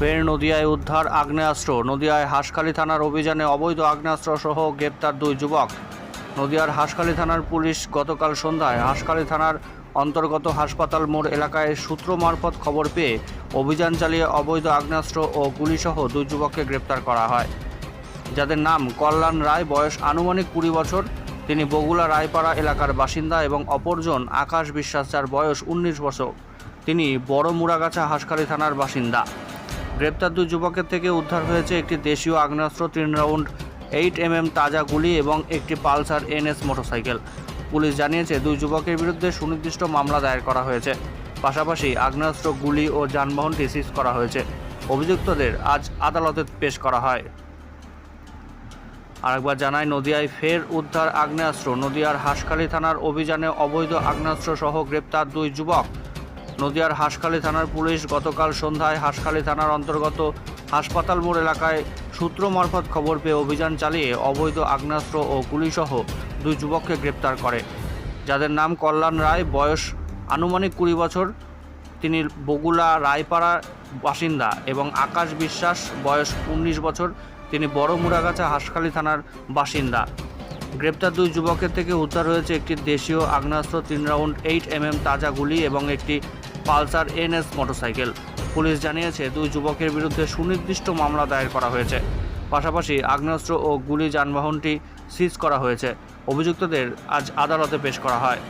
ফের নদিয়ায় উদ্ধার আগ্নেয়াস্ত্র। নদিয়ায় হাঁসখালি থানার অভিযানে অবৈধ আগ্নেয়াস্ত্র সহ গ্রেপ্তার 2 যুবক। নদিয়ার হাঁসখালি থানার পুলিশ গতকাল সন্ধ্যায় হাঁসখালি থানার অন্তর্গত হাসপাতাল মোড় এলাকায় সূত্র মারফত খবর পেয়ে অভিযান চালিয়ে অবৈধ আগ্নেয়াস্ত্র ও গুলিসহ 2 যুবককে গ্রেপ্তার করা হয়, যাদের নাম কল্যাণ রায়, বয়স আনুমানিক 20 বছর, তিনি বগুলা রায়পাড়া এলাকার বাসিন্দা, এবং অপরজন আকাশ বিশ্বাস, যার বয়স 19 বছর, তিনি বড় মুড়াগাছা হাঁসখালি থানার বাসিন্দা। গ্রেপ্তার 2 যুবকের থেকে উদ্ধার হয়েছে একটি দেশীয় আগ্নেয়াস্ত্র, 3 রাউন্ড 8mm তাজা গুলি এবং একটি পালসার NS মোটরসাইকেল। পুলিশ জানিয়েছে 2 যুবকের বিরুদ্ধে সুনির্দিষ্ট মামলা দায়ের করা হয়েছে। পাশাপাশি আগ্নেয়াস্ত্র, গুলি ও যানবাহনটি সিজ করা হয়েছে। অভিযুক্তদের আজ আদালতে পেশ করা হয়। আরেকবার জানায়, নদিয়ায় ফের উদ্ধার আগ্নেয়াস্ত্র। নদিয়ার হাঁসখালি থানার অভিযানে অবৈধ আগ্নেয়াস্ত্র সহ গ্রেপ্তার 2 যুবক। নদিয়ার হাঁসখালি থানার পুলিশ গতকাল সন্ধ্যায় হাঁসখালি থানার অন্তর্গত হাসপাতাল মোড় এলাকায় সূত্র মারফত খবর পেয়ে অভিযান চালিয়ে অবৈধ আগ্নেয়াস্ত্র ও গুলিসহ 2 যুবককে গ্রেপ্তার করে, যাদের নাম কল্যাণ রায়, বয়স আনুমানিক 20 বছর, তিনি বগুলা রায়পাড়ার বাসিন্দা, এবং আকাশ বিশ্বাস, বয়স 19 বছর, তিনি বড় মুড়াগাছা হাঁসখালি থানার বাসিন্দা। গ্রেপ্তার 2 যুবকের থেকে উদ্ধার হয়েছে একটি দেশীয় আগ্নেয়াস্ত্র, 3 রাউন্ড 8mm তাজা গুলি এবং একটি পালসার NS মোটরসাইকেল। পুলিশ জানিয়েছে 2 যুবকের বিরুদ্ধে সুনির্দিষ্ট মামলা দায়ের করা হয়েছে। পাশাপাশি আগ্নেয়াস্ত্র ও গুলি যানবাহনটি সিজ করা হয়েছে। অভিযুক্তদের আজ আদালতে পেশ করা হয়।